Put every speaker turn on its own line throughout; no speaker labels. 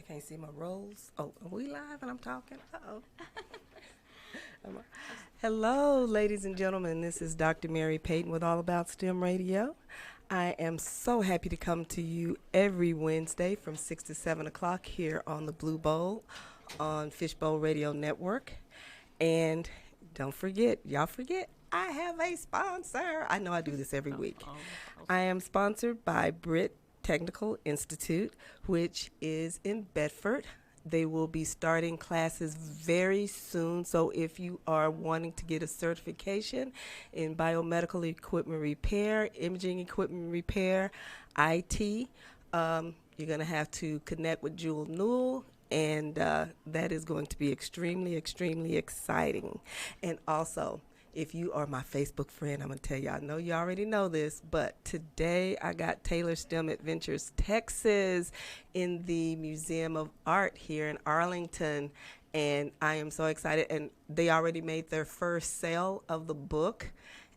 they can't see my rolls. Oh, are we live and I'm talking? Uh-oh. Hello, ladies and gentlemen. This is Dr. Mary Payton with All About STEM Radio. I am so happy to come to you every Wednesday from 6 to 7 o'clock here on the Blue Bowl on Fishbowl Radio Network. And don't forget, y'all forget, I have a sponsor. I know I do this every week. I am sponsored by Britt Technical Institute, which is in Bedford. They will be starting classes very soon. So if you are wanting to get a certification in biomedical equipment repair, imaging equipment repair, IT, you're going to have to connect with Jewel Newell, and that is going to be extremely, extremely exciting. And also, if you are my Facebook friend, I'm going to tell you, I know you already know this, but today I got Taylor STEM Adventures Texas in the Museum of Art here in Arlington, and I am so excited. And they already made their first sale of the book,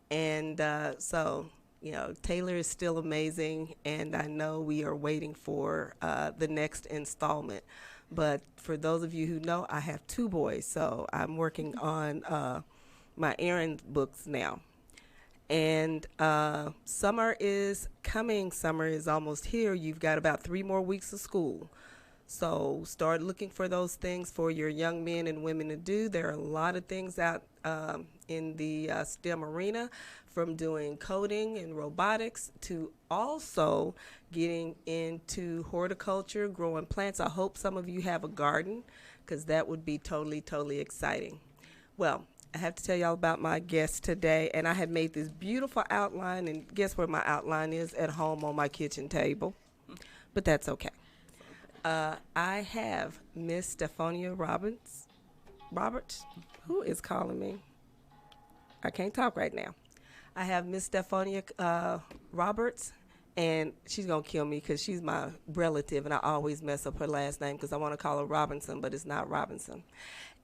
and so, you know, Taylor is still amazing, and I know we are waiting for the next installment. But for those of you who know, I have two boys, so I'm working on my errand books now. And summer is coming. Summer is almost here. You've got about 3 more weeks of school. So start looking for those things for your young men and women to do. There are a lot of things out in the STEM arena, from doing coding and robotics to also getting into horticulture, growing plants. I hope some of you have a garden, because that would be totally, totally exciting. Well, I have to tell y'all about my guest today, and I have made this beautiful outline, and guess where my outline is? At home on my kitchen table, but that's okay. I have Miss Stephonia Roberts, who is calling me. I can't talk right now. I have Miss Stephonia Roberts, and she's going to kill me because she's my relative, and I always mess up her last name because I want to call her Robinson, but it's not Robinson.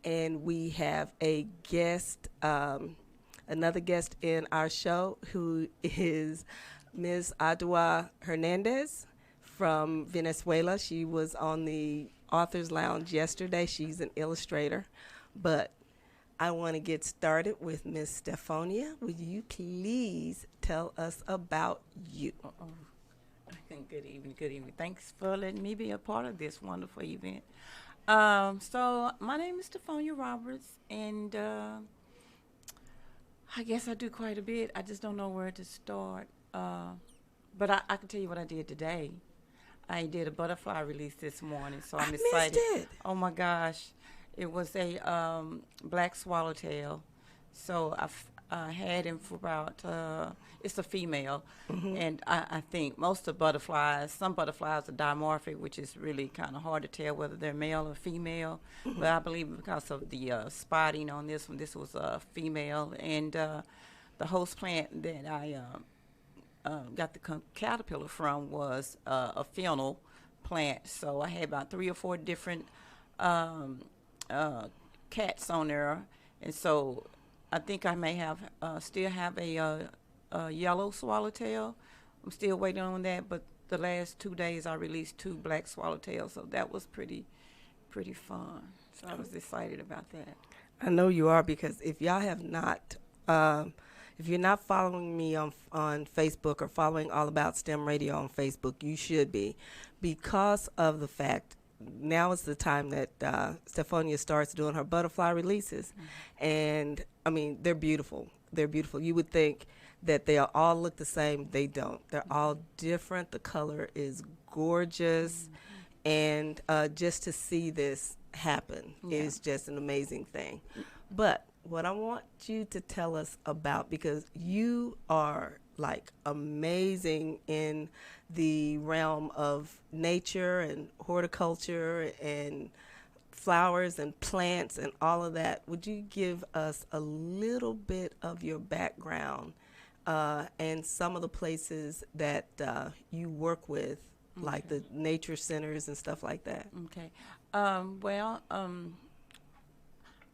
And we have a guest, another guest in our show, who is Ms. Adua Hernandez from Venezuela. She was on the Authors Lounge yesterday. She's an illustrator. But I want to get started with Ms. Stephonia. Would you please tell us about you?
Good evening, good evening. Thanks for letting me be a part of this wonderful event. So my name is Stephonia Roberts, and I guess I do quite a bit. I just don't know where to start. But I can tell you what I did today. I did a butterfly release this morning, so I'm excited.
Missed it.
Oh my gosh. It was a black swallowtail. So I had him for about, it's a female.
Mm-hmm.
And I think most of butterflies, some butterflies are dimorphic, which is really kind of hard to tell whether they're male or female.
Mm-hmm.
But I believe because of the spotting on this one, this was a female. And the host plant that I got the caterpillar from was a fennel plant. So I had about 3 or 4 different cats on there, and so I think I may have still have a yellow swallowtail. I'm still waiting on that, but the last 2 days I released 2 black swallowtails, so that was pretty fun. So I was excited about that.
I know you are, because if y'all have not, if you're not following me on Facebook or following All About STEM Radio on Facebook, you should be, because of the fact now is the time that Stephonia starts doing her butterfly releases. Mm-hmm. And, I mean, they're beautiful. They're beautiful. You would think that they all look the same. They don't. They're all different. The color is gorgeous. Mm-hmm. And just to see this happen is just an amazing thing. But what I want you to tell us about, because you are like amazing in the realm of nature and horticulture and flowers and plants and all of that. Would you give us a little bit of your background and some of the places that you work with, like the nature centers and stuff like that?
Okay.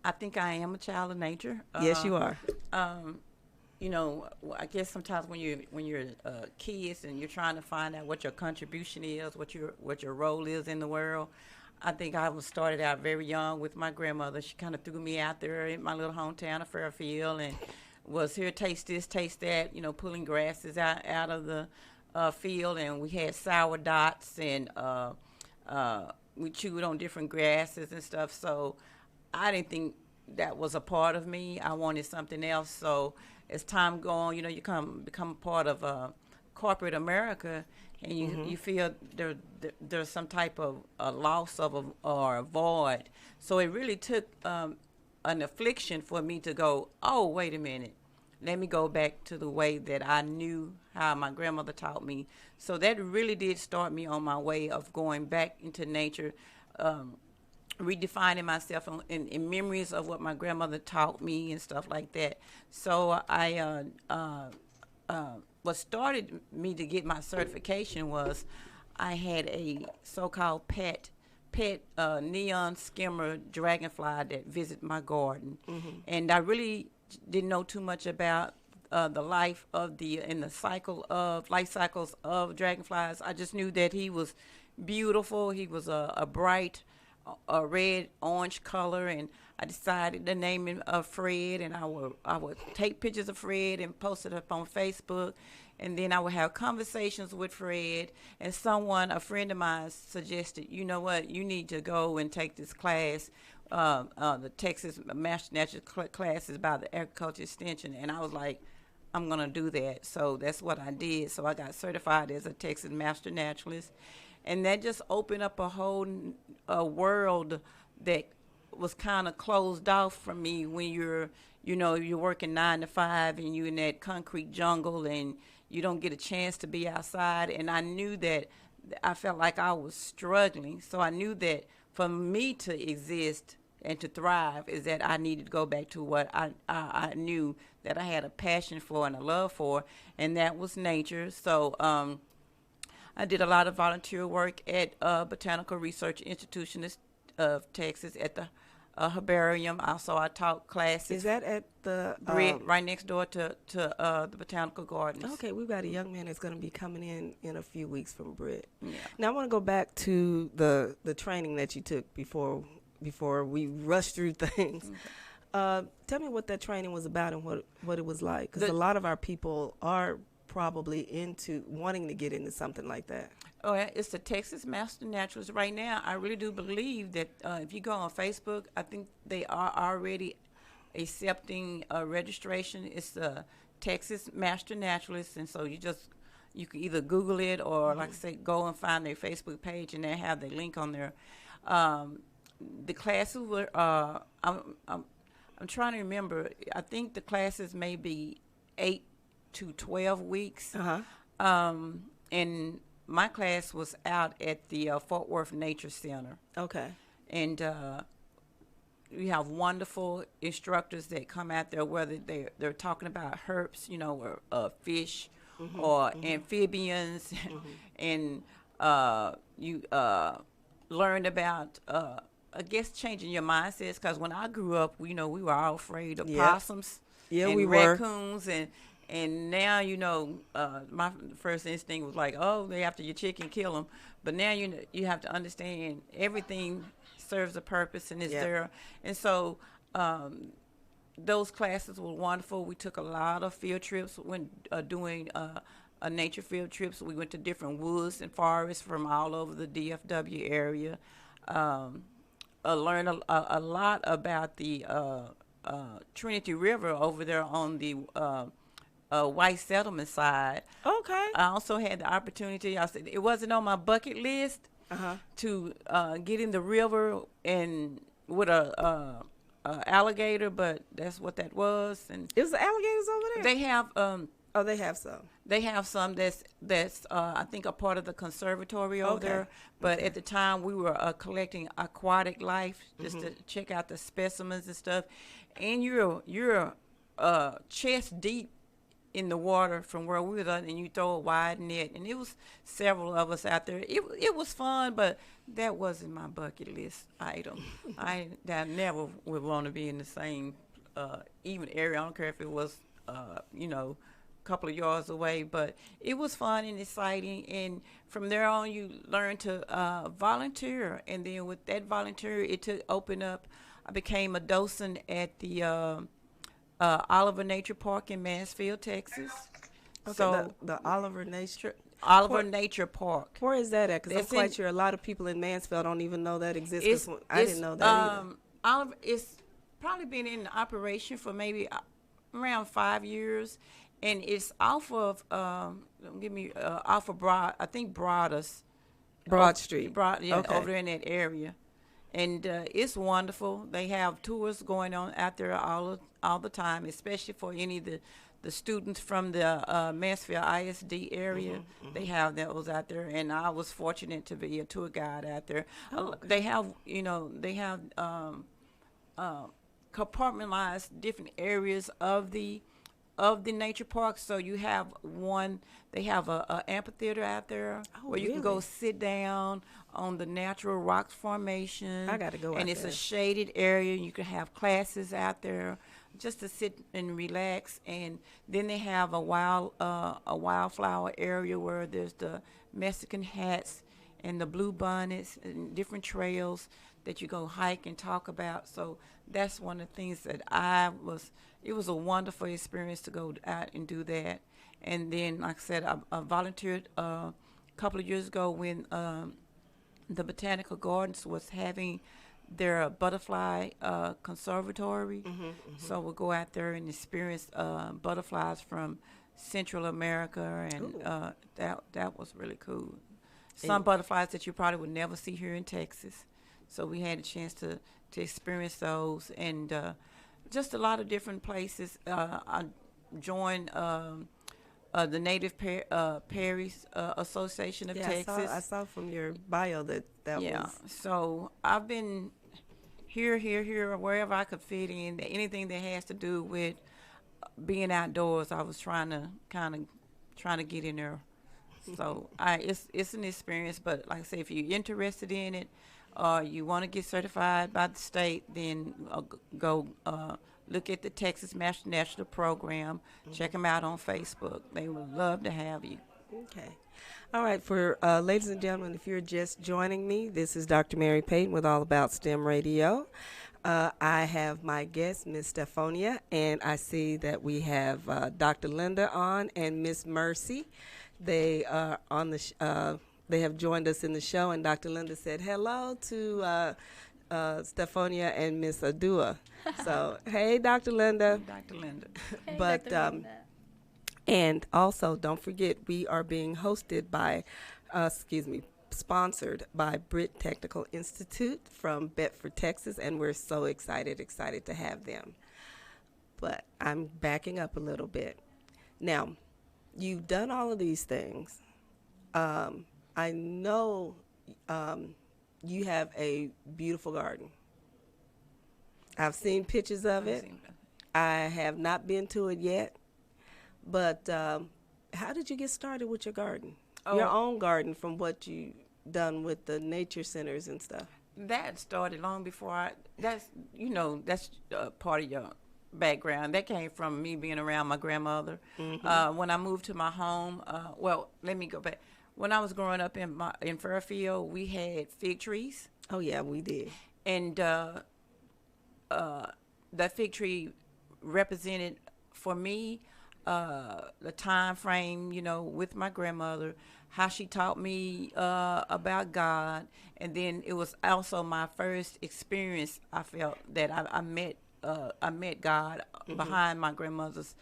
I think I am a child of nature.
Yes, you are.
You know, I guess sometimes when you're kids and you're trying to find out what your contribution is, what your role is in the world, I think I was started out very young with my grandmother. She kind of threw me out there in my little hometown of Fairfield and was here, taste this, taste that, pulling grasses out of the field. And we had sour dots and we chewed on different grasses and stuff. So I didn't think that was a part of me. I wanted something else. So as time go on, you become part of corporate America, and you feel there's some type of a loss or a void. So it really took an affliction for me to go, oh, wait a minute. Let me go back to the way that I knew how my grandmother taught me. So that really did start me on my way of going back into nature, redefining myself in memories of what my grandmother taught me and stuff like that. So what started me to get my certification was I had a so-called pet neon skimmer dragonfly that visited my garden, and I really didn't know too much about the life of life cycles of dragonflies. I just knew that he was beautiful. He was a bright red orange color, and I decided to name him Fred, and I would take pictures of Fred and post it up on Facebook, and then I would have conversations with Fred. And a friend of mine, suggested, you know what, you need to go and take this class. The Texas Master Naturalist class is by the Agriculture Extension, and I was like, I'm gonna do that. So that's what I did. So I got certified as a Texas Master Naturalist, and that just opened up a whole world that was kind of closed off from me when you're working 9 to 5 and you're in that concrete jungle and you don't get a chance to be outside. And I knew that I felt like I was struggling. So I knew that for me to exist and to thrive is that I needed to go back to what I knew that I had a passion for and a love for, and that was nature. So I did a lot of volunteer work at Botanical Research Institution of Texas at the herbarium. Also, I taught classes.
Is that at the
right next door to the Botanical Gardens?
Okay, we've got a young man that's going to be coming in a few weeks from Britt.
Yeah.
Now I want to go back to the training that you took before we rush through things.
Okay.
Tell me what that training was about and what it was like, because a lot of our people are probably into wanting to get into something like that.
Oh, yeah, it's the Texas Master Naturalist. Right now, I really do believe that if you go on Facebook, I think they are already accepting registration. It's the Texas Master Naturalist, and so you can either Google it or, like I say, go and find their Facebook page, and they have the link on there. The classes were I'm trying to remember. I think the classes may be 8 to 12 weeks. And my class was out at the Fort Worth Nature Center.
Okay.
And we have wonderful instructors that come out there, whether they're talking about herps, or fish, or amphibians, and you learn about, I guess, changing your mindsets. Because when I grew up, we were all afraid of possums, and raccoons, and now my first instinct was like, oh, they after your chicken, kill them. But now you have to understand everything serves a purpose and is there. And so those classes were wonderful. We took a lot of field trips when doing nature field trips. We went to different woods and forests from all over the DFW area. Learned a lot about the Trinity River over there on the white settlement side.
Okay.
I also had the opportunity. I said it wasn't on my bucket list to get in the river and with a alligator, but that's what that was. And
is the alligators over there?
They have.
They have some.
They have some that's I think a part of the conservatory over there. But at the time we were collecting aquatic life just to check out the specimens and stuff. And you're chest deep in the water from where we were, and you throw a wide net, and it was several of us out there. It was fun, but that wasn't my bucket list item. I never would want to be in the same even area. I don't care if it was couple of yards away, but it was fun and exciting. And from there on, you learn to volunteer, and then with that volunteer, it took open up. I became a docent at the Oliver Nature Park in Mansfield, Texas.
Okay,
So
the Oliver Nature.
Oliver
Where,
Nature Park.
where is that at? Because I'm
It's
quite
in
sure a lot of people in Mansfield don't even know that exists.
it's
'Cause I didn't
it's
know that either.
Oliver. It's probably been in operation for maybe around 5 years, and it's off of give me off of Broad. I think Broadus.
Broad Street.
Broad, yeah,
Okay.
over there in that area, and it's wonderful. They have tours going on out there all the time, especially for any of the students from the Mansfield ISD area. They have those out there, and I was fortunate to be a tour guide out there.
Oh, okay.
They have compartmentalized different areas of the nature park. So you have one. They have a amphitheater out there
Oh,
where you can go
really?
sit down on the natural rocks formation.
I gotta go
And
out
it's
there.
a shaded area. You can have classes out there just to sit and relax. And then they have a wildflower area where there's the Mexican hats and the blue bonnets and different trails that you go hike and talk about. So that's one of the things that it was a wonderful experience to go out and do that. And then, like I said, I volunteered a couple of years ago when the Botanical Gardens was having their butterfly conservatory. So we'll go out there and experience butterflies from Central America, and
Ooh.
that was really cool. Some
And
butterflies that you probably would never see here in Texas. So we had a chance to experience those, and just a lot of different places. I joined the Perry's Association of
yeah,
Texas.
I saw from your bio that
Yeah,
was.
so I've been here, wherever I could fit in. Anything that has to do with being outdoors, I was trying to get in there. So it's an experience, but like I say, if you're interested in it, or you want to get certified by the state, then go look at the Texas Master National Program. Check them out on Facebook. They would love to have you.
Okay. All right. For ladies and gentlemen, if you're just joining me, this is Dr. Mary Payton with All About STEM Radio. I have my guest, Miss Stephonia, and I see that we have Dr. Linda on and Miss Mercy. They are on the. They have joined us in the show, and Dr. Linda said hello to Stephonia and Miss Adua. So, hey, Dr. Linda.
Dr. Linda.
Hey,
But
Dr. Linda.
and also, don't forget, we are being hosted by, sponsored by Britt Technical Institute from Bedford, Texas, and we're so excited to have them. But I'm backing up a little bit. Now, you've done all of these things. I know you have a beautiful garden. I've seen pictures of it. I have not been to it yet. But how did you get started with your garden? Your own garden, from what you done with the nature centers and stuff.
That started long before that's part of your background. That came from me being around my grandmother. When I moved to my home, let me go back. When I was growing up in Fairfield, we had fig trees.
Oh yeah, we did.
And that fig tree represented for me the time frame, with my grandmother, how she taught me about God, and then it was also my first experience. I felt that I met God behind my grandmother's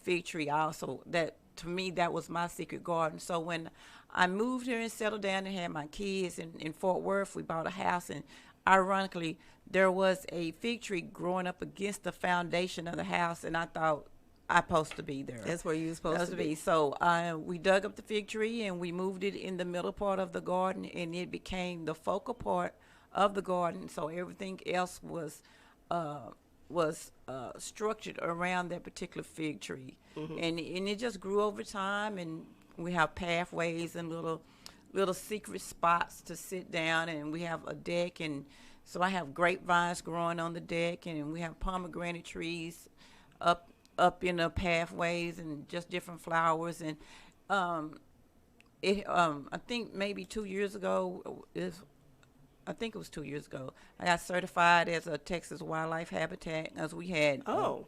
fig tree. Also, that to me that was my secret garden. So when I moved here and settled down and had my kids in Fort Worth, we bought a house, and ironically, there was a fig tree growing up against the foundation of the house, and I thought I'm supposed to be there.
That's where you were supposed to be.
So we dug up the fig tree and we moved it in the middle part of the garden, and it became the focal part of the garden. So everything else was structured around that particular fig tree, and it just grew over time. And we have pathways and little secret spots to sit down, and we have a deck, and so I have grapevines growing on the deck, and we have pomegranate trees up up in the pathways and just different flowers. And um, I think maybe 2 years ago, I think it was 2 years ago, I got certified as a Texas wildlife habitat, as
Oh,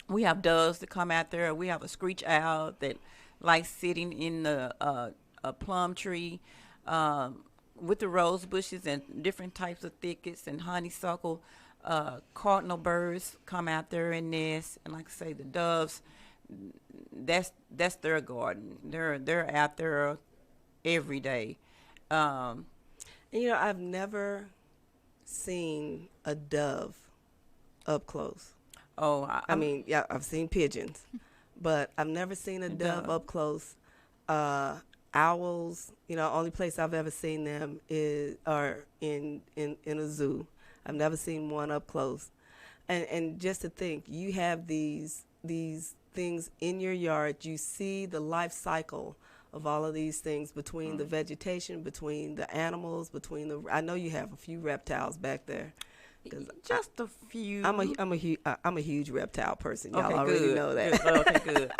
we have doves that come out there. We have a screech owl that likes sitting in the a plum tree with the rose bushes and different types of thickets and honeysuckle. Cardinal birds come out there and nest, and like I say, the doves. That's their garden. They're out there every day. Um,
and I've never seen a dove up close.
oh,
I mean, yeah, I've seen pigeons, but I've never seen a dove
dove.
up close. Uh, Owls, only place I've ever seen them is are in a zoo. I've never seen one up close. And just to think, you have these things in your yard. You see the life cycle of all of these things between the vegetation, between the animals, between the. I know you have a few reptiles back there. 'Cause
Just a few.
I'm a huge reptile person. Y'all
Okay,
already
good.
know that.
Good. Oh, okay, good.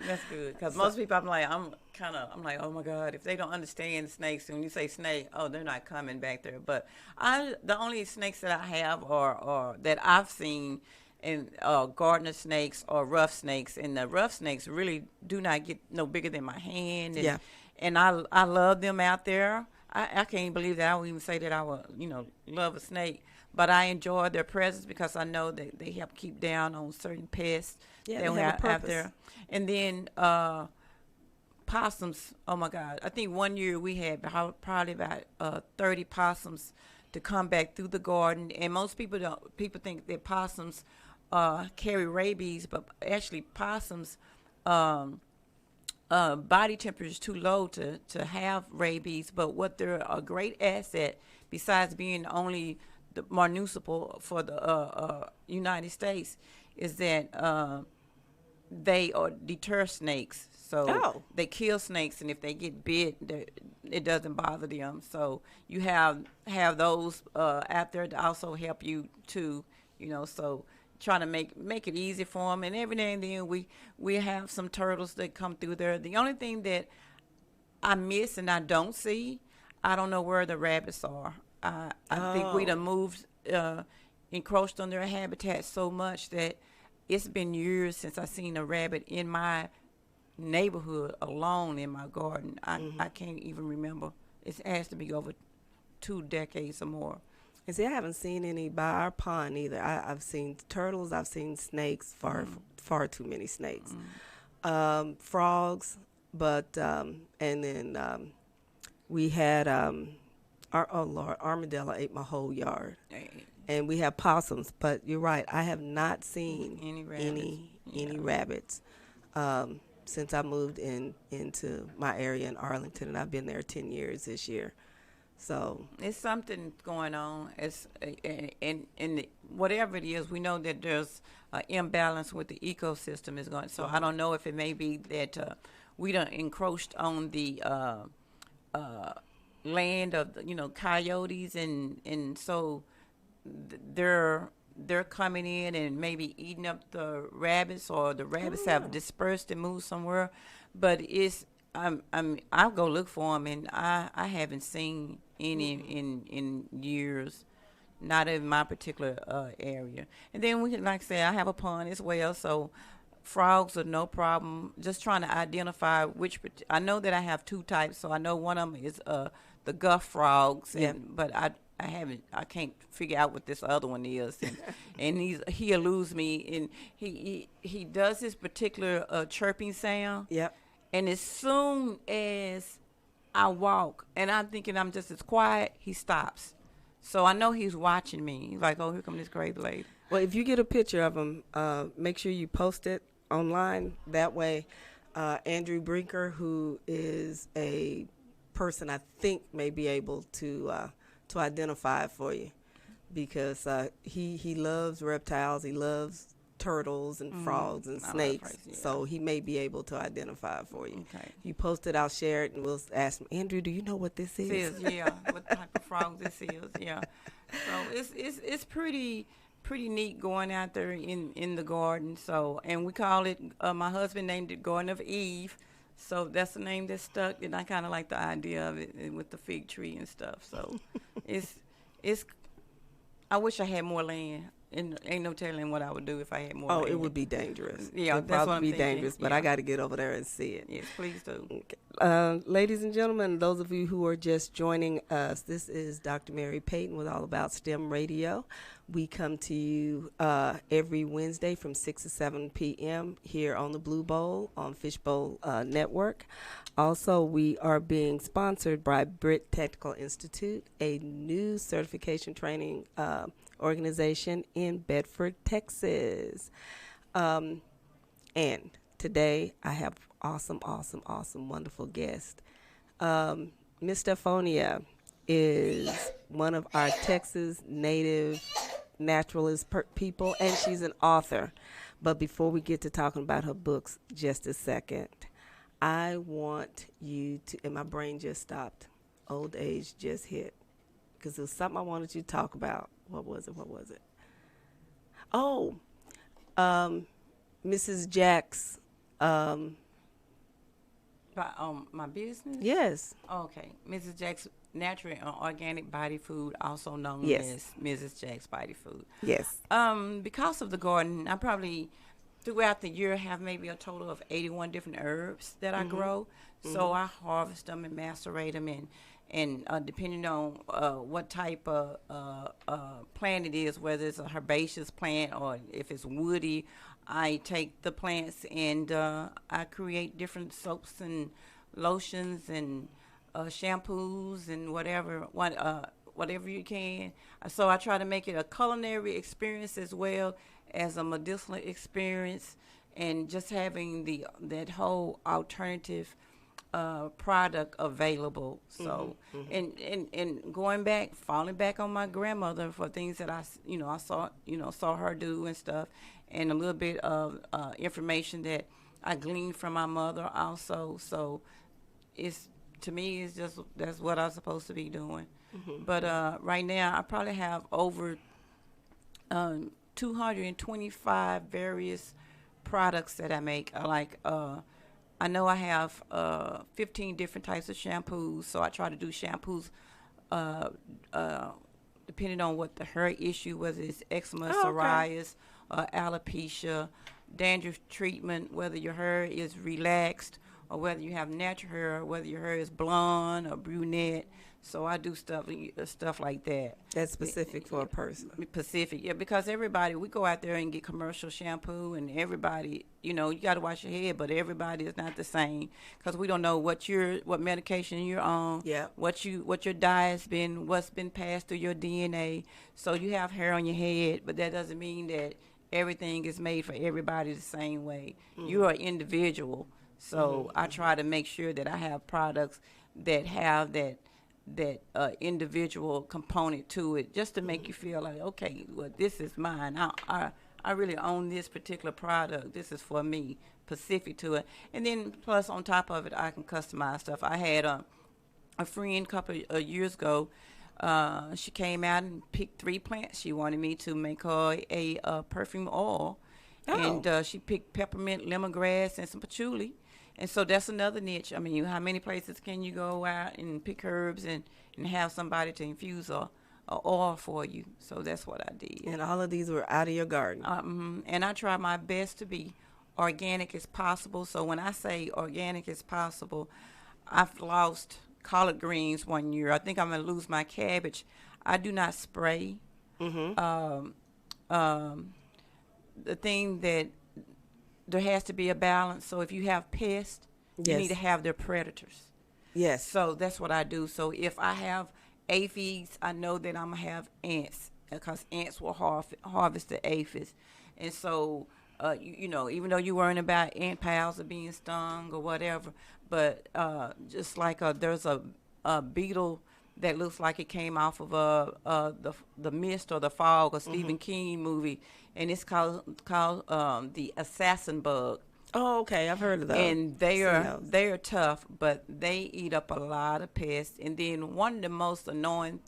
That's good. Because most people, I'm like, oh my God, if they don't understand snakes, when you say snake, oh, they're not coming back there. But the only snakes that I have are that I've seen, and gardener snakes or rough snakes, and the rough snakes really do not get no bigger than my hand. And,
Yeah.
and I love them out there. I can't believe that I would even say that I would, love a snake. But I enjoy their presence because I know that they help keep down on certain pests
Yeah,
that
they
we
have a
have out
purpose.
there. And then possums. Oh my God! I think one year we had probably about 30 possums to come back through the garden. And most people don't. People think that possums carry rabies, but actually possums. Body temperature is too low to have rabies, but what they're a great asset, besides being only the municipal for the United States, is that they deter snakes. So
Oh.
they kill snakes, and if they get bit, it doesn't bother them. So you have those out there to also help you too. So trying to make it easy for them. And every now and then we have some turtles that come through there. The only thing that I miss and I don't see, I don't know where the rabbits are. I think we done moved, encroached on their habitat so much that it's been years since I seen a rabbit in my neighborhood alone in my garden. I can't even remember. It has to be over 2 decades or more.
And see, I haven't seen any by our pond either. I've seen turtles. I've seen snakes. Far too many snakes. Frogs, but and then we had oh Lord, armadillo ate my whole yard. And we have possums, but you're right. I have not seen
Any rabbits.
any rabbits since I moved into my area in Arlington, and I've been there 10 years this year. So
It's something going on. And whatever it is, we know that there's an imbalance with the ecosystem is going. So I don't know if it may be that we done encroached on the land of coyotes, and so they're coming in and maybe eating up the rabbits, or the rabbits have dispersed and moved somewhere. But I'll go look for them, and I haven't seen any in years, not in my particular area. And then like I said, I have a pond as well, so frogs are no problem. Just trying to identify I know that I have 2 types, so I know one of them is the guff frogs, but I can't figure out what this other one is, and he eludes me, and he does this particular chirping sound.
yep.
And as soon as I walk and I'm thinking I'm just as quiet, he stops. So I know he's watching me. He's like, oh, here comes this crazy lady.
Well, if you get a picture of him, make sure you post it online. That way, Andrew Brinker, who is a person I think may be able to identify it for you, because he loves reptiles. He loves turtles and frogs and
I love
snakes.
frogs, yeah.
So he may be able to identify it for you.
Okay.
You post it, I'll share it, and we'll ask him, Andrew, do you know what this is?
This is, yeah, what type of frog this is, yeah. So it's pretty pretty neat going out there in the garden. So, and we call it. My husband named it Garden of Eve. So that's the name that stuck, and I kind of like the idea of it with the fig tree and stuff. So, it's. I wish I had more land. And ain't no telling what I would do if I had more land.
It would be dangerous.
Yeah,
It'd
that's what
probably
I'm
be
thinking.
dangerous, but
Yeah.
I got to get over there and see it.
Yes, please do.
Okay. Ladies and gentlemen, those of you who are just joining us, this is Dr. Mary Payton with All About STEM Radio. We come to you every Wednesday from 6 to 7 p.m. here on the Blue Bowl on Fishbowl Network. Also, we are being sponsored by Brit Technical Institute, a new certification training organization in Bedford, Texas. And today I have awesome, wonderful guest. Miss Stephonia is one of our Texas native naturalist people, and she's an author. But before we get to talking about her books, just a second, I want you to, and my brain just stopped. Old age just hit. Because there was something I wanted you to talk about. What was it? Oh, Mrs. Jack's.
My business?
Yes.
Okay. Mrs. Jack's Natural and Organic Body Food, also known
Yes.
as Mrs. Jack's Body Food.
Yes.
Because of the garden, I probably throughout the year have maybe a total of 81 different herbs that I grow. So I harvest them and macerate them, and depending on what type of plant it is, whether it's a herbaceous plant or if it's woody, I take the plants and I create different soaps and lotions and shampoos and whatever you can. So I try to make it a culinary experience as well as a medicinal experience, and just having that whole alternative product available. So and falling back on my grandmother for things that I saw her do and stuff, and a little bit of information that I gleaned from my mother also. So to me it's just that's what I'm supposed to be doing. But right now I probably have over 225 various products that I make. I know I have 15 different types of shampoos, so I try to do shampoos depending on what the hair issue, whether it's eczema, psoriasis, alopecia, dandruff treatment, whether your hair is relaxed or whether you have natural hair, whether your hair is blonde or brunette. So I do stuff like that.
That's specific for a person.
Specific, yeah, because we go out there and get commercial shampoo, and everybody, you got to wash your head, but everybody is not the same, because we don't know what medication you're on, what your diet's been, what's been passed through your DNA. So you have hair on your head, but that doesn't mean that everything is made for everybody the same way. You're an individual, so I try to make sure that I have products that have that individual component to it, just to make you feel like, okay, well, this is mine. I really own this particular product. This is for me, specific to it. And then plus on top of it, I can customize stuff. I had a friend a couple of years ago. She came out and picked 3 plants. She wanted me to make her a perfume oil. And she picked peppermint, lemongrass, and some patchouli. And so that's another niche. I mean, how many places can you go out and pick herbs and have somebody to infuse a oil for you? So that's what I did.
And all of these were out of your garden.
And I try my best to be organic as possible. So when I say organic as possible, I've lost collard greens one year. I think I'm going to lose my cabbage. I do not spray. The thing that there has to be a balance. So if you have pests, you need to have their predators.
Yes.
So that's what I do. So if I have aphids, I know that I'm going to have ants, because ants will harvest the aphids. And so, even though you're worrying about ant pals or being stung or whatever, but just like there's a beetle that looks like it came off of the Mist or the Fog, a Stephen King movie, and it's called the assassin bug.
Oh, okay, I've heard of those.
And they are tough, but they eat up a lot of pests. And then one of the most annoying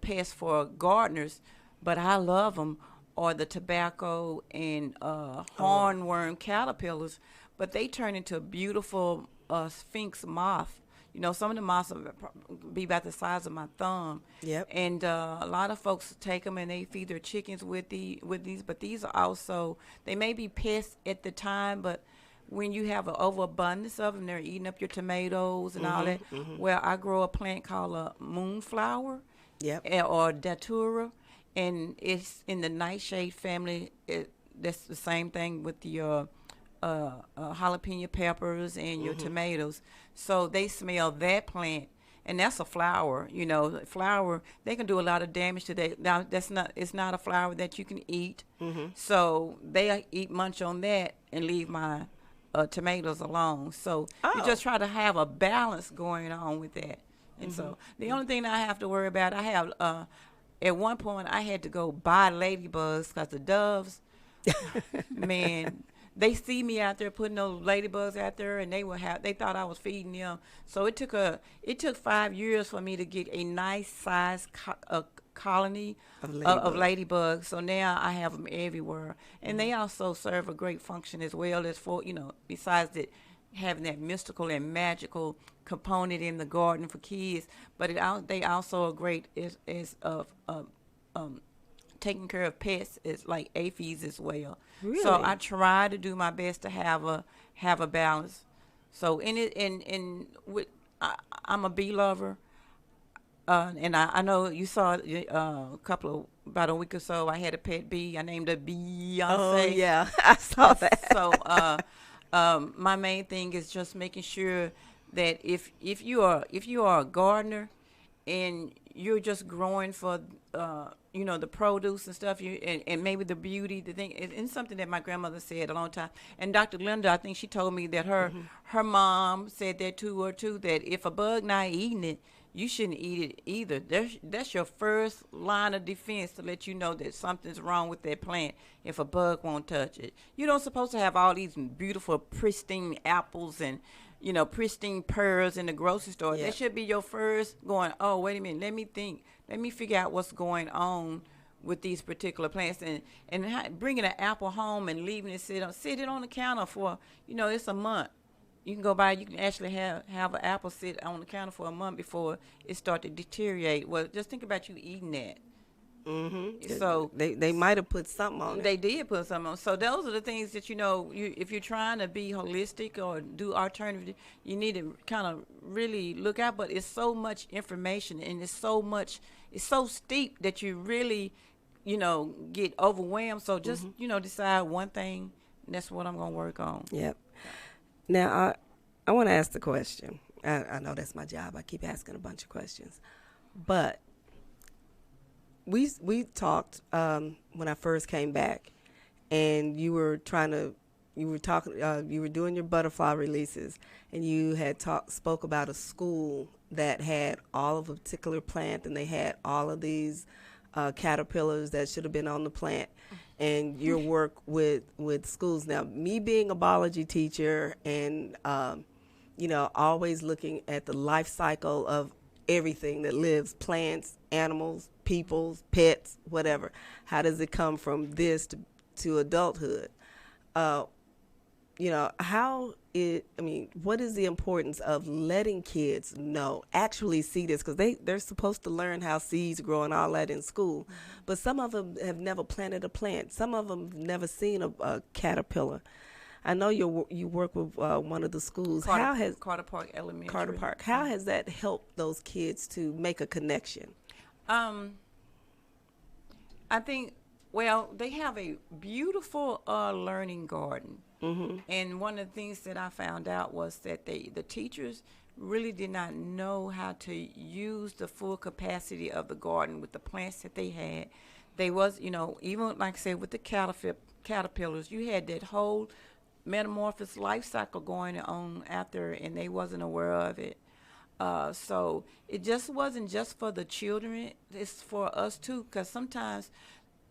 pests for gardeners, but I love them, or the tobacco and hornworm caterpillars, but they turn into beautiful sphinx moth. You know, some of the moths will be about the size of my thumb.
Yep.
And a lot of folks take them and they feed their chickens with these, but these are also, they may be pests at the time, but when you have an overabundance of them, they're eating up your tomatoes and all that. Well, I grow a plant called a moonflower,
Yep.
or datura, and it's in the nightshade family. That's the same thing with your jalapeno peppers and your tomatoes. So they smell that plant, and that's a flower. You know, flower, they can do a lot of damage to that. Now it's not a flower that you can eat. So they eat munch on that and leave my tomatoes alone. So you just try to have a balance going on with that. And so the only thing I have to worry about, I have at one point I had to go buy ladybugs because the doves, man, they see me out there putting those ladybugs out there, and they thought I was feeding them. So it took 5 years for me to get a nice size colony of ladybugs. So now I have them everywhere, and they also serve a great function as well as for, besides that, having that mystical and magical component in the garden for kids, but they also are great as taking care of pets, is like aphids as well.
Really?
So I try to do my best to have a balance. So I'm a bee lover, and I know you saw about a week or so. I had a pet bee. I named her Beyonce.
Oh yeah, I saw that.
So my main thing is just making sure that if you are a gardener and you're just growing for the produce and stuff, and maybe the beauty, the thing, and something that my grandmother said a long time, and Dr. Linda, I think she told me that her mom said that to her too, that if a bug not eating it, you shouldn't eat it either. That's your first line of defense to let you know that something's wrong with that plant if a bug won't touch it. You don't supposed to have all these beautiful, pristine apples and, pristine pears in the grocery store.
Yeah.
That should be your first going, oh, wait a minute, let me think. Let me figure out what's going on with these particular plants. And bringing an apple home and leaving it sit it on the counter for, it's a month. You can go by, you can actually have an apple sit on the counter for a month before it start to deteriorate. Well, just think about you eating that. So
they might have put something on it.
They did put something on. So those are the things that, if you're trying to be holistic or do alternative, you need to kind of really look out. But it's so much information, and it's so steep that you really, get overwhelmed. So just, decide one thing, and that's what I'm going to work on.
Yep. Now, I want to ask the question. I know that's my job. I keep asking a bunch of questions. But we talked when I first came back, and you were doing your butterfly releases, and you had spoke about a school that had all of a particular plant, and they had all of these caterpillars that should have been on the plant. And your work with schools. Now, me being a biology teacher and, always looking at the life cycle of everything that lives, plants, animals, peoples, pets, whatever. How does it come from this to adulthood? What is the importance of letting kids know, actually see this? Because they're supposed to learn how seeds grow and all that in school. But some of them have never planted a plant. Some of them have never seen a caterpillar. I know you work with one of the schools.
Carter Park Elementary.
Carter Park. How has that helped those kids to make a connection?
I think, they have a beautiful learning garden. And one of the things that I found out was that the teachers really did not know how to use the full capacity of the garden with the plants that they had. They was, even like I said, with the caterpillars, you had that whole metamorphosis life cycle going on out there, and they wasn't aware of it. So it just wasn't just for the children; it's for us too. Because sometimes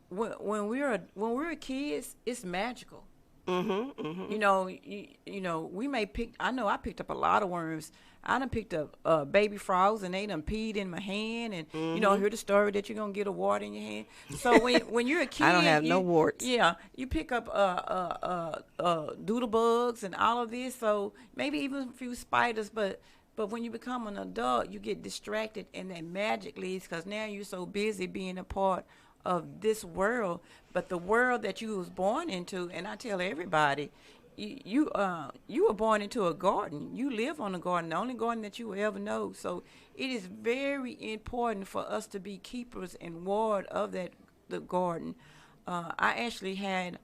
when we're kids, it's magical. You know, you know, we may pick. I know I picked up a lot of worms. I done picked up baby frogs, and they done peed in my hand. And you know, hear the story that you're gonna get a wart in your hand. So when you're a kid,
I don't have no warts.
Yeah, you pick up doodle bugs and all of this. So maybe even a few spiders, but when you become an adult, you get distracted, and that magic leaves because now you're so busy being a part of this world, but the world that you was born into. And I tell everybody, you were born into a garden. You live on a garden, the only garden that you will ever know. So it is very important for us to be keepers and ward of the garden. I actually had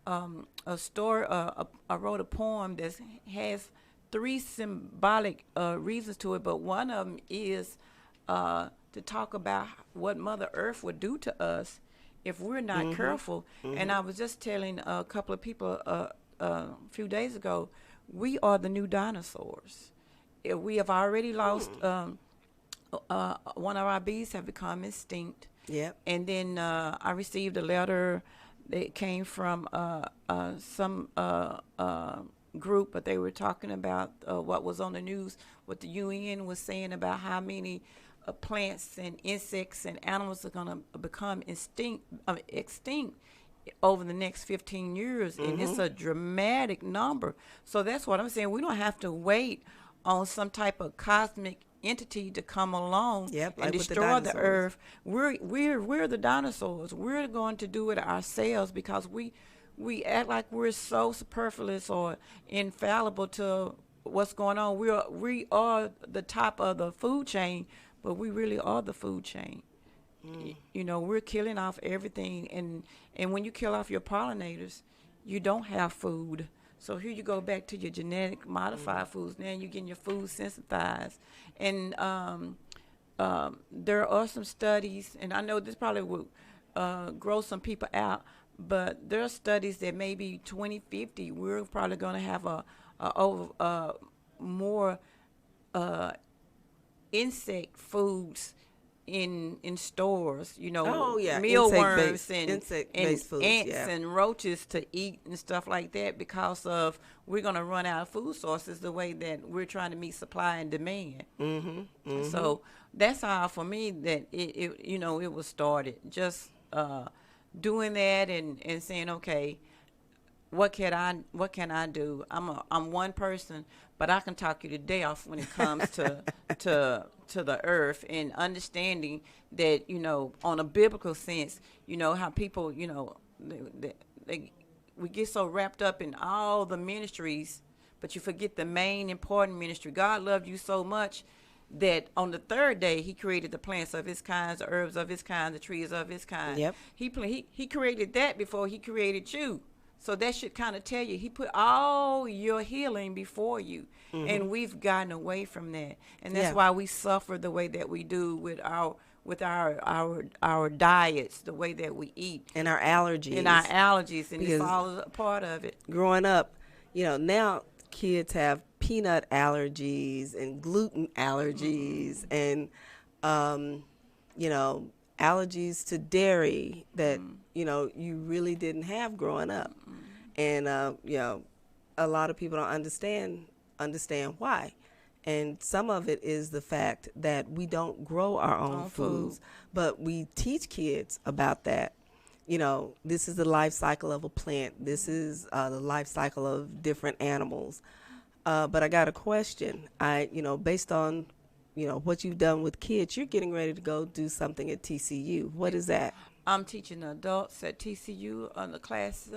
a story. I wrote a poem that has three symbolic reasons to it, but one of them is to talk about what Mother Earth would do to us if we're not careful. And I was just telling a couple of people a few days ago, we are the new dinosaurs. We have already lost one of our bees have become extinct.
Yep.
And then I received a letter that came from some group, but they were talking about what was on the news, what the UN was saying about how many plants and insects and animals are going to become extinct over the next 15 years. And it's a dramatic number. So that's what I'm saying. We don't have to wait on some type of cosmic entity to come along
Yep,
and
like with the
destroy the
dinosaurs.
earth. We're the dinosaurs. We're going to do it ourselves because we act like we're so superfluous or infallible to what's going on. We are the top of the food chain, but we really are the food chain. You know, we're killing off everything, and when you kill off your pollinators, you don't have food. So here you go back to your genetic modified foods. Now you're getting your food sensitized, and there are some studies, and I know this probably will grow some people out, but there are studies that maybe 2050 we're probably going to have more insect foods in stores, you know,
Oh, yeah,
mealworms and
insect-based foods,
ants
yeah.
and roaches to eat and stuff like that because of we're going to run out of food sources the way that we're trying to meet supply and demand. So that's how, for me, that it you know, it was started. Just doing that and saying, okay, what can I do? I'm one person, but I can talk you the day off when it comes to the earth, and understanding that, you know, on a biblical sense, you know, how people, you know, we get so wrapped up in all the ministries, but you forget the main important ministry. God loved you so much that on the third day he created the plants of his kinds, the herbs of his kind, the trees of his kind.
Yep.
He created that before he created you. So that should kind of tell you he put all your healing before you, and we've gotten away from that, and that's why we suffer the way that we do with our diets, the way that we eat,
And our allergies.
and
Because
it's all a part of it.
growing up, you know, now kids have peanut allergies and gluten allergies and, you know, allergies to dairy that, you know, you really didn't have growing up. And, you know, a lot of people don't understand why. And some of it is the fact that we don't grow our own foods, but we teach kids about that. You know, this is the life cycle of a plant. This is the life cycle of different animals. But I got a question. You know, based on, you know, what you've done with kids, you're getting ready to go do something at TCU. What is that?
I'm teaching adults at TCU. The class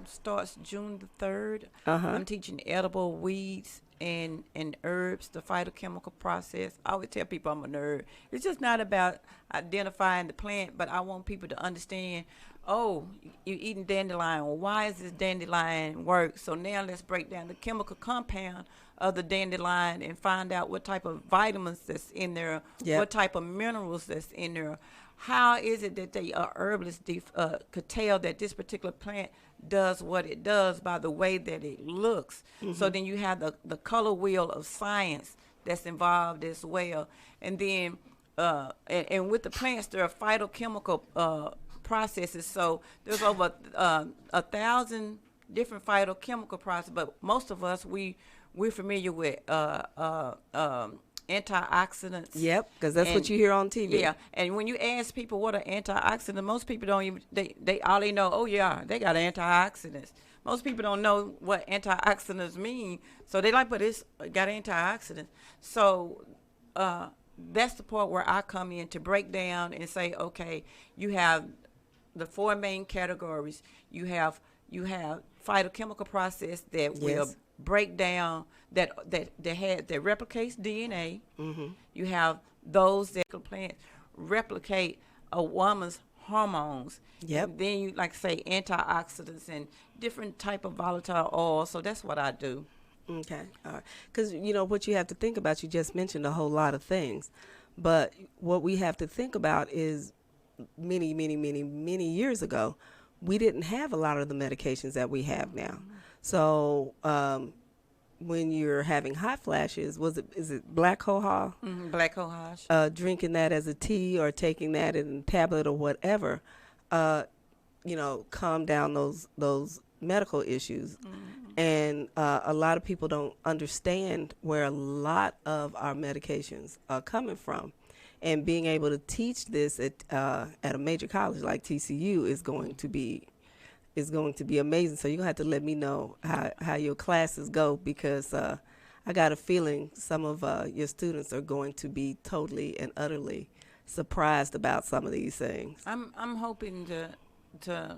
starts June the 3rd. I'm teaching edible weeds and herbs, the phytochemical process. I always tell people I'm a nerd. It's just not about identifying the plant, but I want people to understand, oh, you're eating dandelion. Well, why is this dandelion work? So now let's break down the chemical compound of the dandelion and find out what type of vitamins that's in there, what type of minerals that's in there. How is it that the herbalists could tell that this particular plant does what it does by the way that it looks? So then you have the color wheel of science that's involved as well. And then and with the plants, there are phytochemical processes. So there's over 1,000 different phytochemical process, but most of us we're familiar with antioxidants.
Yep, because that's what
And
you hear on TV.
yeah, and when you ask people what are antioxidants, most people don't even they all they know. Oh yeah, they got antioxidants. Most people don't know what antioxidants mean, so they like, but it's got antioxidants. So that's the part where I come in to break down and say, okay, you have the four main categories. You have phytochemical process that will
Yes.
break down that replicates DNA.
Mm-hmm.
You have those that plant replicate a woman's hormones.
Yep.
And then you like say antioxidants and different type of volatile oils. So that's what I do.
Okay. All right. Because, what you have to think about, you just mentioned a whole lot of things. But what we have to think about is many, many, many, many years ago, we didn't have a lot of the medications that we have now. So when you're having hot flashes, is it black cohosh?
Black cohosh.
Drinking that as a tea or taking that in a tablet or whatever, calm down those medical issues. And a lot of people don't understand where a lot of our medications are coming from. And being able to teach this at a major college like TCU is going to be amazing. So you're gonna have to let me know how your classes go, because I got a feeling some of your students are going to be totally and utterly surprised about some of these things.
I'm hoping to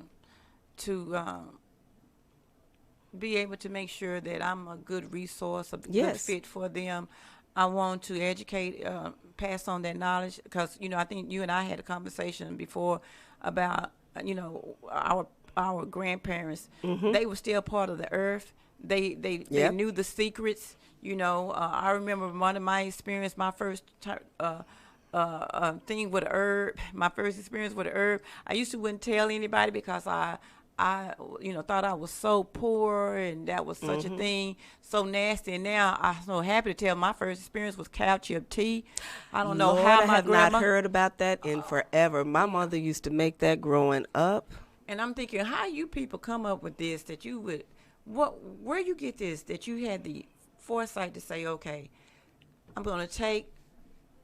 be able to make sure that I'm a good resource, a good
Yes.
fit for them. I want to educate, pass on that knowledge, because I think you and I had a conversation before about our grandparents.
Mm-hmm.
They were still part of the earth. They
Yep.
knew the secrets. I remember one of my experience, my first thing with a herb, my first experience with a herb. I used to wouldn't tell anybody because I thought I was so poor and that was such a thing, so nasty. And now I'm so happy to tell my first experience was cow chip tea. I don't know
Lord,
how
I
my
have
grandma.
not heard about that in forever. My mother used to make that growing up.
And I'm thinking, how you people come up with this? That you would, where you get this? That you had the foresight to say, okay, I'm gonna take,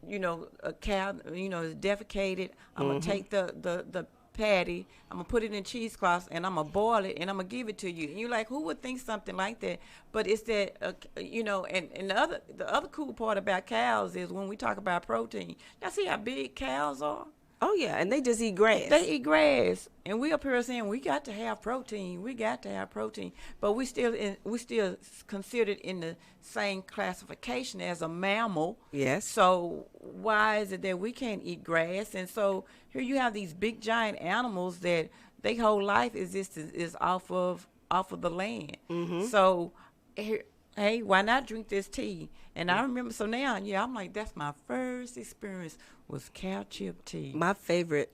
a cow, is defecated. I'm gonna take the patty, I'm gonna put it in cheesecloths, and I'm gonna boil it, and I'm gonna give it to you. And you're like, who would think something like that? But it's that, and the other cool part about cows is when we talk about protein. Y'all see how big cows are?
Oh yeah, and they just eat grass.
They eat grass, and we up here saying we got to have protein. We got to have protein, but we still considered in the same classification as a mammal.
Yes.
So why is it that we can't eat grass? And so here you have these big giant animals that their whole life existence is off of the land. So here, hey, why not drink this tea? And I remember, so now, I'm like, that's my first experience was cow chip tea.
My favorite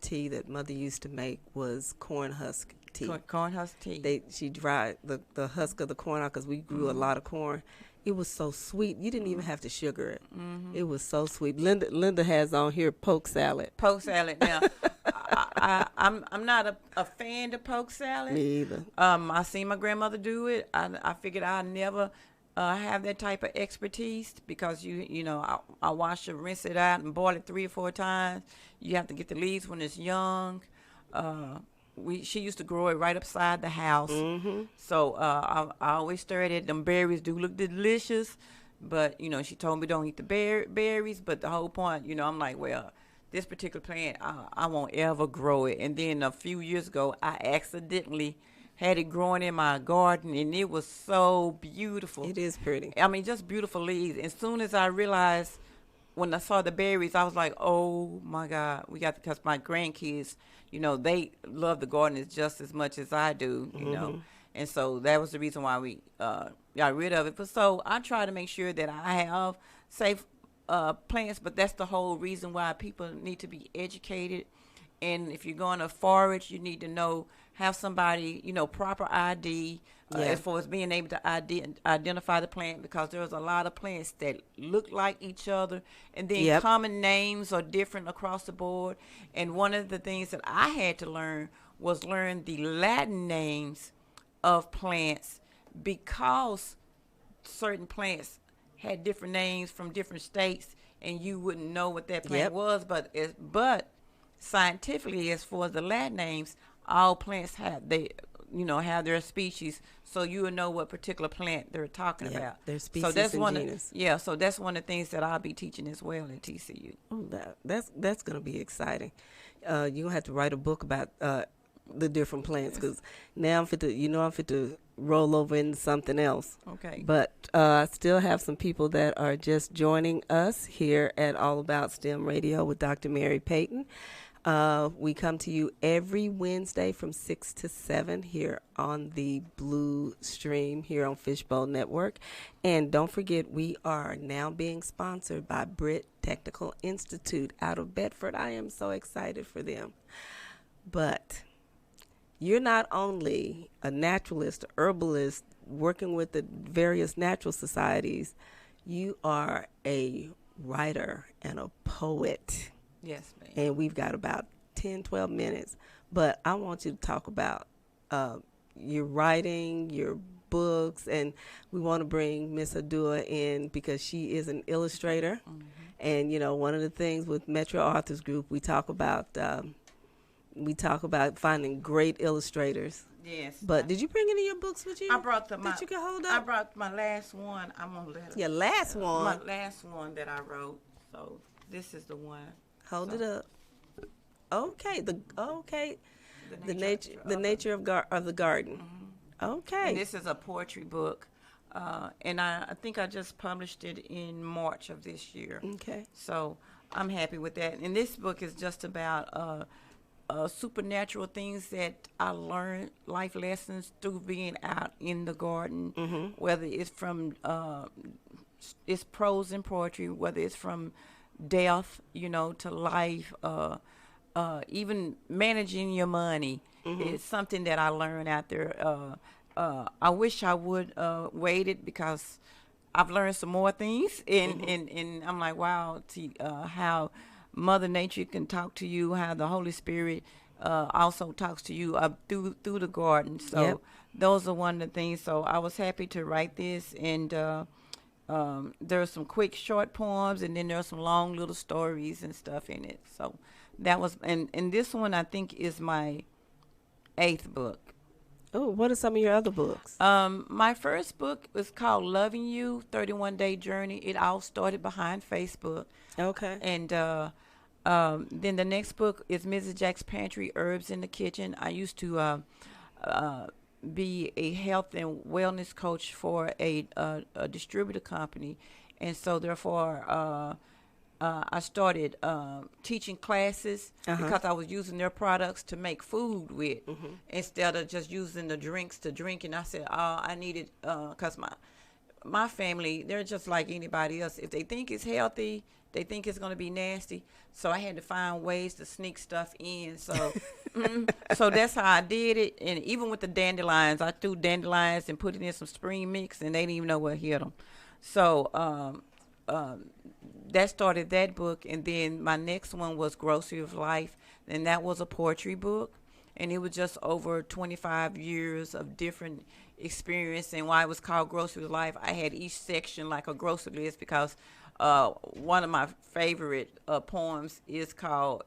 tea that Mother used to make was corn husk tea.
Corn husk tea.
She dried the husk of the corn out because we grew a lot of corn. It was so sweet. You didn't even have to sugar it. It was so sweet. Linda has on here poke salad.
Poke salad. Now, I'm not a fan of poke salad.
Me either.
I seen my grandmother do it. I figured I'd never have that type of expertise because I wash it, rinse it out, and boil it 3 or 4 times. You have to get the leaves when it's young. She used to grow it right upside the house. So I always stirred it. Them berries do look delicious, but she told me don't eat the berries. But the whole point, I'm like, well, this particular plant, I won't ever grow it. And then a few years ago, I accidentally had it growing in my garden, and it was so beautiful.
It is pretty.
I mean, just beautiful leaves. As soon as I realized, when I saw the berries, I was like, oh my God, because my grandkids, they love the garden just as much as I do, And so that was the reason why we got rid of it. But so I try to make sure that I have safe plants, but that's the whole reason why people need to be educated. And if you're going to forage, you need to have somebody, proper ID as far as being able to identify the plant, because there's a lot of plants that look like each other, and then common names are different across the board. And one of the things that I had to learn was the Latin names of plants because certain plants had different names from different states, and you wouldn't know what that plant
Yep.
was. But scientifically, as far as the Latin names, all plants have their species, so you will know what particular plant they're talking
Yeah,
about.
their
So
species
that's
and
one.
genus.
So that's one of the things that I'll be teaching as well at TCU.
Oh, that's gonna be exciting. You gonna have to write a book about the different plants because now I'm fit to roll over into something else.
Okay.
But I still have some people that are just joining us here at All About STEM Radio with Dr. Mary Payton. We come to you every Wednesday from 6 to 7 here on the Blue Stream here on Fishbowl Network. And don't forget, we are now being sponsored by Britt Technical Institute out of Bedford. I am so excited for them. But you're not only a naturalist, herbalist, working with the various natural societies, you are a writer and a poet.
Yes, ma'am.
And we've got about 10, 12 minutes. But I want you to talk about your writing, your books, and we want to bring Miss Adua in because she is an illustrator.
Mm-hmm.
And, one of the things with Metro Authors Group, we talk about finding great illustrators.
Yes.
But did you bring any of your books with you?
I brought
that you can hold
I
up?
brought my last one. I'm gonna let
Your last
my
one.
last one that I wrote. So this is the one.
Hold
So-
it up. Okay. The nature of the garden.
Mm-hmm.
Okay.
And this is a poetry book, and I think I just published it in March of this year.
Okay.
So I'm happy with that. And this book is just about supernatural things that I learned, life lessons through being out in the garden, whether it's from it's prose and poetry, whether it's from death, to life, even managing your money. It's something that I learned out there. I wish I would waited because I've learned some more things, and I'm like, wow, how Mother Nature can talk to you, how the Holy Spirit also talks to you through the garden. So
Yep.
those are one of the things. So I was happy to write this, and there are some quick short poems, and then there are some long little stories and stuff in it. So that was, and this one I think is my 8th book.
Oh, what are some of your other books?
My first book was called Loving You, 31-Day Journey. It all started behind Facebook.
Okay.
And then the next book is Mrs. Jack's Pantry, Herbs in the Kitchen. I used to be a health and wellness coach for a distributor company. And so therefore I started teaching classes because I was using their products to make food with instead of just using the drinks to drink. And I said, I needed, because my family, they're just like anybody else. If they think it's healthy, they think it's going to be nasty. So I had to find ways to sneak stuff in. So so that's how I did it. And even with the dandelions, I threw dandelions and put it in some spring mix, and they didn't even know what hit them. So that started that book, and then my next one was Grocery of Life, and that was a poetry book, and it was just over 25 years of different experience. And why it was called Grocery of Life, I had each section like a grocery list because one of my favorite poems is called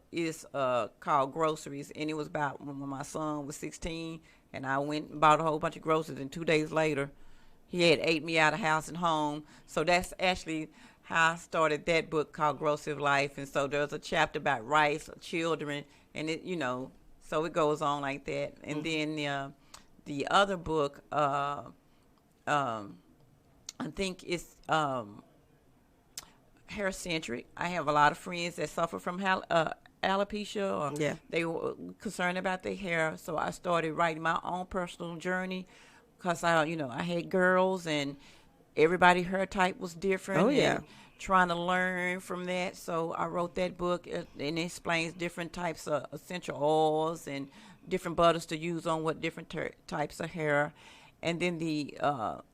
Groceries, and it was about when my son was 16, and I went and bought a whole bunch of groceries, and 2 days later he had ate me out of house and home. So that's actually how I started that book called Grocery of Life. And so there's a chapter about rice, children, and it, so it goes on like that. And then the other book, I think it's hair centric. I have a lot of friends that suffer from alopecia, or they were concerned about their hair. So I started writing my own personal journey because I had girls, and everybody's hair type was different.
Oh, yeah.
And trying to learn from that. So I wrote that book, and it explains different types of essential oils and different butters to use on what different types of hair. And then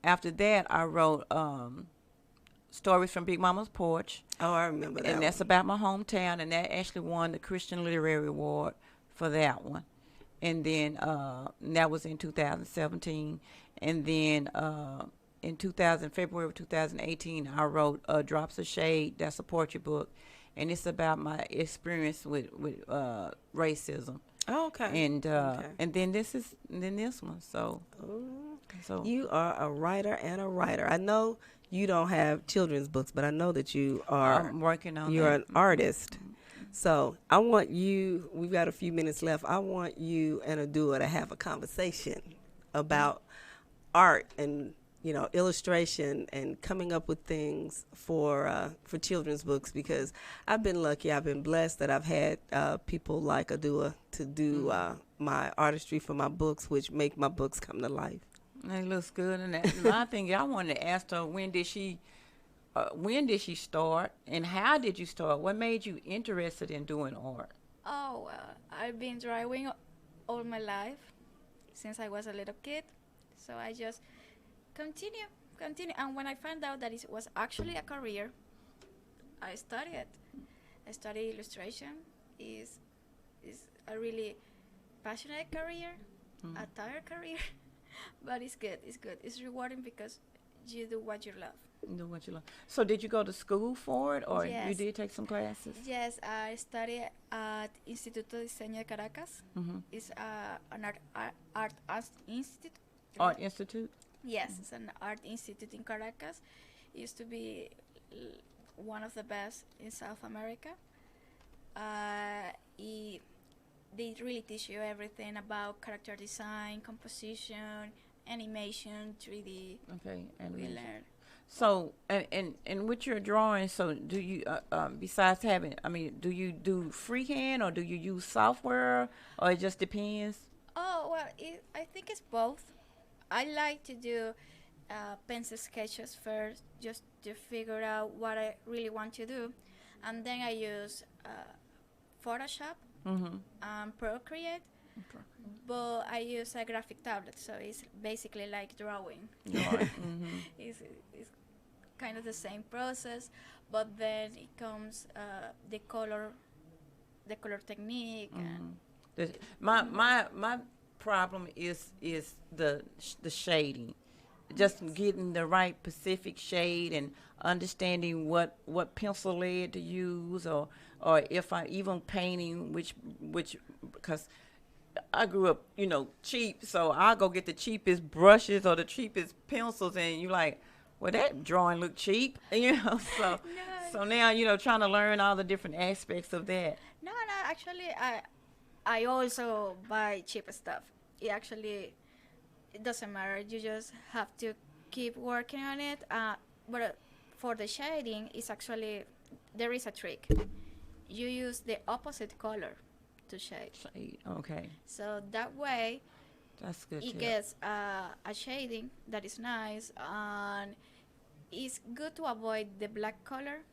after that, I wrote Stories from Big Mama's Porch.
Oh, I remember that.
And that's about my hometown, and that actually won the Christian Literary Award for that one. and then that was in 2017, and then in 2000 February of 2018, I wrote Drops of Shade. That's a portrait book, and it's about my experience with racism.
Oh, okay. Okay.
And then this one. So
Ooh.
so
You are a writer and a writer. I know you don't have children's books, but I know that
I'm working on
you're
that.
an artist. So I want you. We've got a few minutes left. I want you and Adua to have a conversation about art and illustration and coming up with things for children's books, because I've been lucky. I've been blessed that I've had people like Adua to do my artistry for my books, which make my books come to life.
It looks good. And that, my thing, I wanted to ask her, when did she start, and how did you start? What made you interested in doing art?
Oh, well, I've been drawing all my life since I was a little kid. So I just continue. And when I found out that it was actually a career, I studied it. I studied illustration. Is a really passionate career, a tired career, but it's good. It's good. It's rewarding because you do what you love.
Do what you love. So did you go to school for it, or you
Yes.
did take some classes?
Yes, I studied at Instituto de Diseño de Caracas. It's an art institute.
Art Institute?
Yes, it's an art institute in Caracas. It used to be one of the best in South America. They really teach you everything about character design, composition, animation, 3D.
Okay. And
We learn.
so, and with your drawing, so do you, besides having, do you do freehand, or do you use software, or it just depends?
Oh, well, I think it's both. I like to do pencil sketches first, just to figure out what I really want to do. And then I use Photoshop and Procreate, but I use a graphic tablet, so it's basically like drawing. It's kind of the same process, but then it comes the color technique. And
My problem is the shading, just getting the right specific shade and understanding what pencil lead to use, or if I even painting which because I grew up cheap, so I go get the cheapest brushes or the cheapest pencils, and you like, well, that drawing look cheap, so.
No.
So now, trying to learn all the different aspects of that.
No, actually, I also buy cheap stuff. It doesn't matter. You just have to keep working on it. But for the shading, there is a trick. You use the opposite color to shade.
Okay.
So that way,
That's good.
it gets a shading that is nice, and it's good to avoid the black color,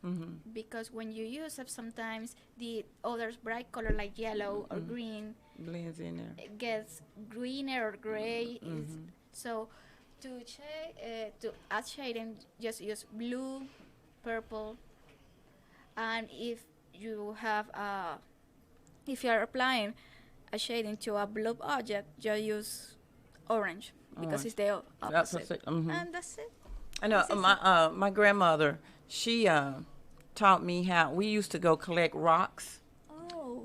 because when you use it, sometimes the other bright color like yellow or green
blends in there.
it gets greener or gray. So to add shading, just use blue, purple, and if you are applying a shading to a blue object, just use orange, because it's the opposite. And that's it.
I know my grandmother. She taught me how we used to go collect rocks,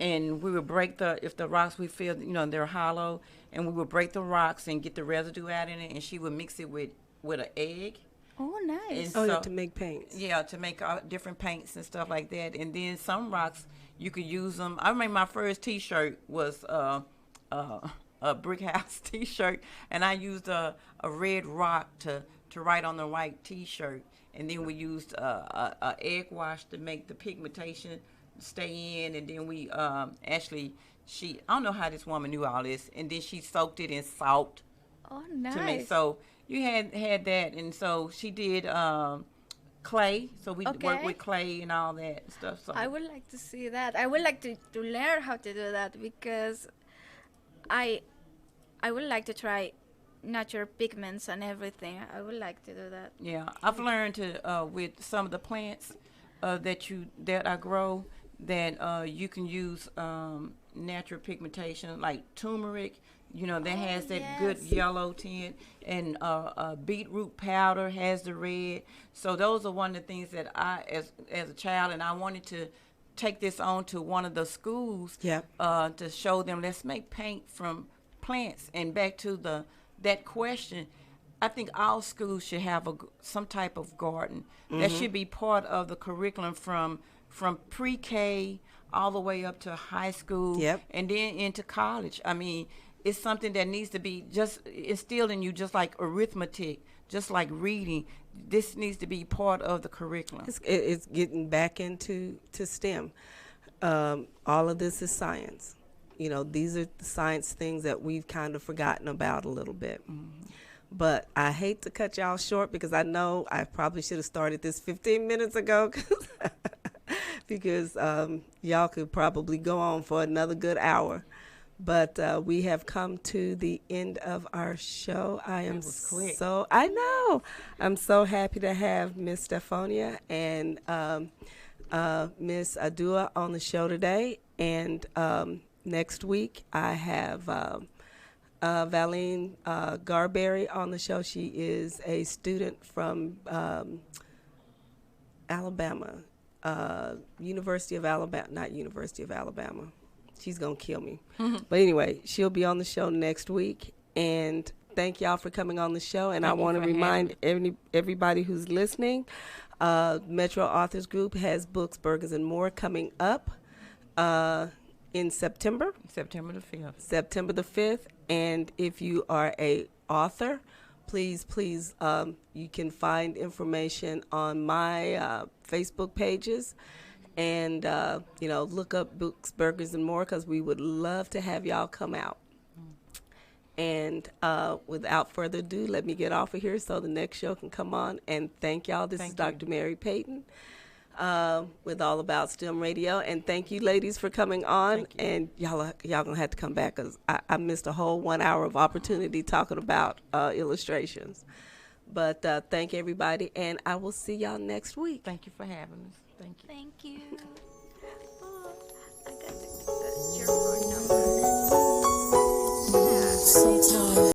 and we would break if the rocks we feel they're hollow, and we would break the rocks and get the residue out in it, and she would mix it with an egg.
Oh, nice.
And
Yeah, to make paints.
Yeah, to make different paints and stuff like that. And then some rocks you could use them. I remember my first T-shirt was a brick house T-shirt, and I used a red rock to write on the white T-shirt, and then we used a egg wash to make the pigmentation stay in, and then we I don't know how this woman knew all this, and then she soaked it in salt.
Oh, nice.
To make, so you had that, and so she did clay, so we worked with clay and all that stuff. So
I would like to see that. I would like to learn how to do that, because I would like to try natural pigments and everything. I would like to do that.
yeah, I've learned to with some of the plants that I grow, that you can use natural pigmentation like turmeric. You know, that has that good
yes.
yellow tint, and beetroot powder has the red. So those are one of the things that I, as a child, and I wanted to take this on to one of the schools
Yep.
to show them, let's make paint from plants. And back to that question, I think all schools should have some type of garden. That should be part of the curriculum from pre-K all the way up to high school,
Yep.
and then into college. I mean, it's something that needs to be just instilled in you, just like arithmetic, just like reading. This needs to be part of the curriculum.
It's getting back into STEM. All of this is science. You know, these are the science things that we've kind of forgotten about a little bit. But I hate to cut y'all short because I know I probably should have started this 15 minutes ago because y'all could probably go on for another good hour. But we have come to the end of our show. I am
was quick.
I know. I'm so happy to have Miss Stephonia and Miss Adua on the show today. And next week I have Valine Garberry on the show. She is a student from Alabama, University of Alabama, not University of Alabama. She's going to kill me. But anyway, she'll be on the show next week. And thank y'all for coming on the show. And I want to remind everybody who's listening, Metro Authors Group has books, burgers, and more coming up in September.
September the 5th.
September the 5th. And if you are a author, please, you can find information on my Facebook pages. And, look up Books, Burgers, and More because we would love to have y'all come out. And without further ado, let me get off of here so the next show can come on. And thank y'all. This is Dr. Mary Payton with All About STEM Radio. And thank you, ladies, for coming on. And y'all going to have to come back because I missed a whole 1 hour of opportunity talking about illustrations. But thank everybody, and I will see y'all next week.
Thank you for having us. Thank you.
Thank you.